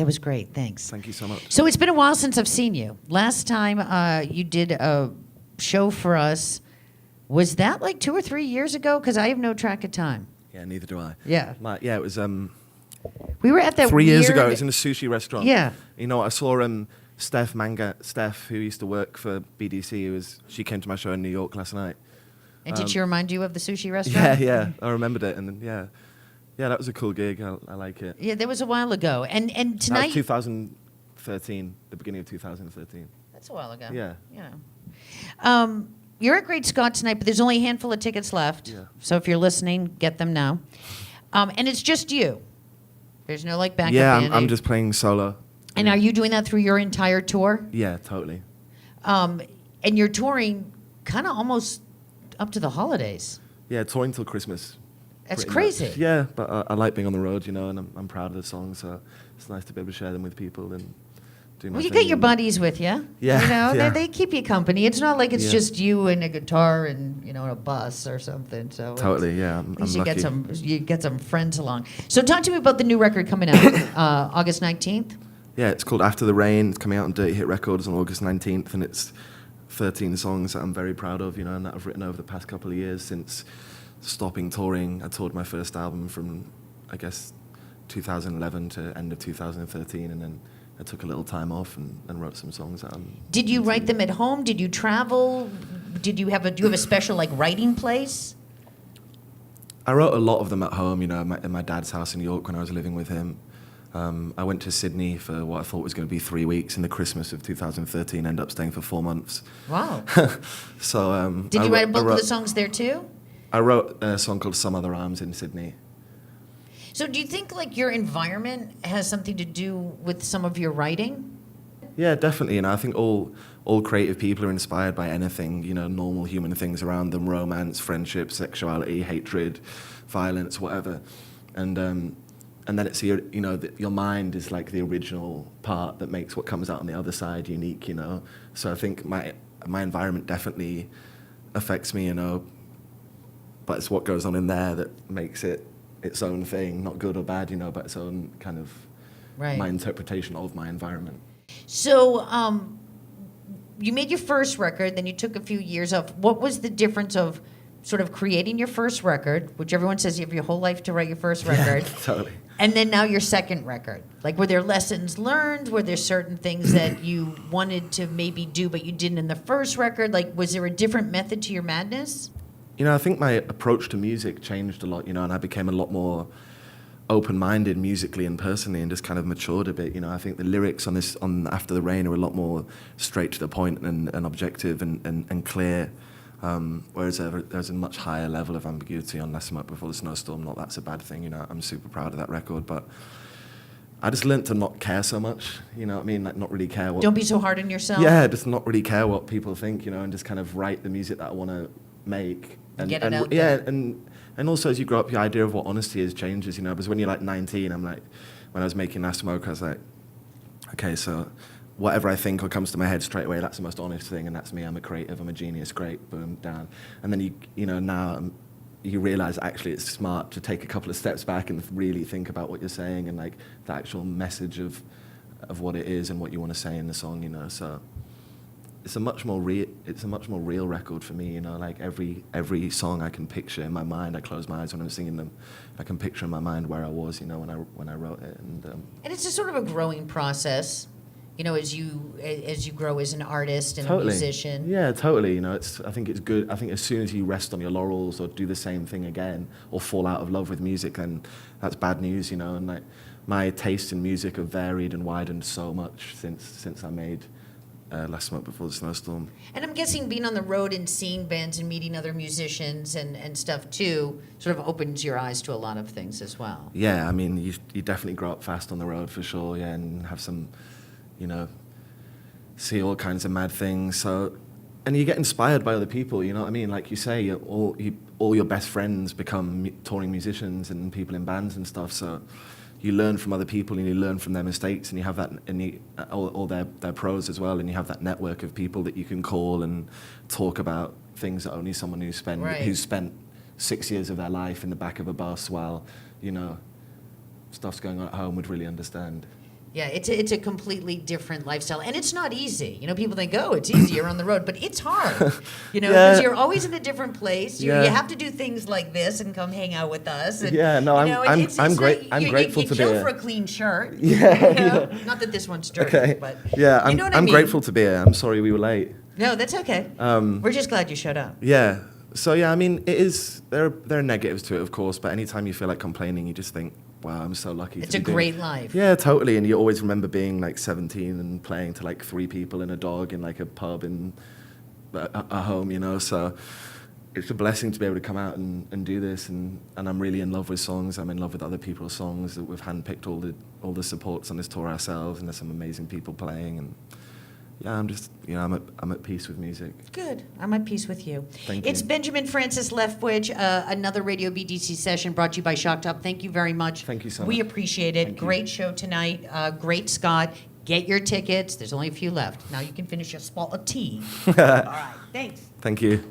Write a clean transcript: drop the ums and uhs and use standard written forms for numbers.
That was great. Thanks. Thank you so much. So it's been a while since I've seen you. Last time you did a show for us, was that like 2 or 3 years ago? Because I have no track of time. Yeah, neither do I. Yeah. It was We were at that 3 years weird- ago. It was in a sushi restaurant. Yeah. You know, I saw Steph, who used to work for BDC. She came to my show in New York last night. And did she remind you of the sushi restaurant? Yeah. I remembered it, and then, yeah, that was a cool gig. I like it. Yeah, that was a while ago. And That tonight... was 2013, the beginning of 2013. That's a while ago. Yeah. You know. You're at Great Scott tonight, but there's only a handful of tickets left. Yeah. So if you're listening, get them now. And it's just you. There's no like backup Yeah, band. I'm just playing solo. And are you doing that through your entire tour? Yeah, totally. And you're touring kind of almost up to the holidays. Yeah, touring till Christmas. That's pretty crazy. much. Yeah, but I like being on the road, and I'm proud of the songs, so it's nice to be able to share them with people and do my Well, you thing. got your buddies with you. Yeah, You know, yeah. they keep you company. It's not like it's Yeah. just you and a guitar and, a bus or something. So Totally, yeah, At I'm least lucky. you get some friends along. So talk to me about the new record coming out August 19th. Yeah, it's called After the Rain. It's coming out on Dirty Hit Records on August 19th, and it's 13 songs that I'm very proud of, and that I've written over the past couple of years since stopping touring. I toured my first album from, I guess, 2011 to end of 2013, and then I took a little time off and wrote some songs that I'm... Did you write them at home? Did you travel? Do you have a special like writing place? I wrote a lot of them at home, in my dad's house in New York when I was living with him. I went to Sydney for what I thought was going to be 3 weeks in the Christmas of 2013, ended up staying for 4 months. Wow. So Did you write both of the songs there too? I wrote a song called Some Other Arms in Sydney. So do you think like your environment has something to do with some of your writing? Yeah, definitely. I think all creative people are inspired by anything, normal human things around them: romance, friendship, sexuality, hatred, violence, whatever. And then it's your mind is like the original part that makes what comes out on the other side unique. So I think my environment definitely affects me. But it's what goes on in there that makes it its own thing, not good or bad, but its own kind of my interpretation of my environment. So you made your first record, then you took a few years off. What was the difference of sort of creating your first record, which everyone says you have your whole life to write your first record, Totally. and then now your second record? Like, were there lessons learned? Were there certain things that you wanted to maybe do but you didn't in the first record? Like, was there a different method to your madness? I think my approach to music changed a lot, and I became a lot more open-minded musically and personally, and just kind of matured a bit. I think the lyrics on After the Rain are a lot more straight to the point and objective and clear, whereas there's a much higher level of ambiguity on Last Smoke Before the Snowstorm. Not that's a bad thing, I'm super proud of that record, but I just learned to not care so much, what I mean? Like, not really care what... Don't be so hard on yourself? Yeah, just not really care what people think, and just kind of write the music that I want to make. And get it out there. Yeah, and also as you grow up, your idea of what honesty is changes, because when you're like 19, when I was making Last Smoke, I was like, okay, so whatever I think or comes to my head straight away, that's the most honest thing, and that's me. I'm a creative, I'm a genius, great, boom, down. And then now you realize actually it's smart to take a couple of steps back and really think about what you're saying and like the actual message of what it is and what you want to say in the song, so it's a much more real record for me, like every song I can picture in my mind. I close my eyes when I'm singing them. I can picture in my mind where I was, when I wrote it. And it's a sort of a growing process, as you grow as an artist and totally. a musician. Yeah, totally. I think it's good. I think as soon as you rest on your laurels or do the same thing again or fall out of love with music, then that's bad news, And like my tastes in music have varied and widened so much since I made Last Smoke Before the Snowstorm. And I'm guessing being on the road and seeing bands and meeting other musicians and stuff too sort of opens your eyes to a lot of things as well. Yeah, I mean, you definitely grow up fast on the road for sure, yeah, and have some, see all kinds of mad things. So, and you get inspired by other people, you know what I mean? Like you say, all your best friends become touring musicians and people in bands and stuff, so you learn from other people and you learn from their mistakes, and you have that in all their pros as well, and you have that network of people that you can call and talk about things that only someone who's spent 6 years of their life in the back of a bus while stuff's going on at home would really understand. Yeah, it's a completely different lifestyle, and it's not easy. You know, people think, oh, it's easy, you're on the road, but it's hard. You know, because you're always in a different place. You have to do things like this and come hang out with us. And, I'm grateful to be here. here. For a clean shirt. Yeah, You know? Not that this one's dirty, Okay. but Yeah, you know what I I'm mean? grateful to be here. I'm sorry we were late. No, that's okay. We're just glad you showed up. Yeah. So yeah, I mean, it is. There are negatives to it, of course, but anytime you feel like complaining, you just think, "Wow, I'm so lucky." It's to a be doing-" great life. Yeah, totally. And you always remember being like 17 and playing to like 3 people and a dog in like a pub in a home, you know. So it's a blessing to be able to come out and do this. And I'm really in love with songs. I'm in love with other people's songs. We've handpicked all the supports on this tour ourselves, and there's some amazing people playing. And yeah, I'm just, I'm at peace with music. Good. I'm at peace with you. Thank It's you. Benjamin Francis Leftwich, another Radio BDC session brought to you by Shock Top. Thank you very much. Thank you so We much. appreciate it. Thank you. Great show tonight. Great Scott. Get your tickets. There's only a few left. Now you can finish your spot of tea. All right. Thanks. Thank you.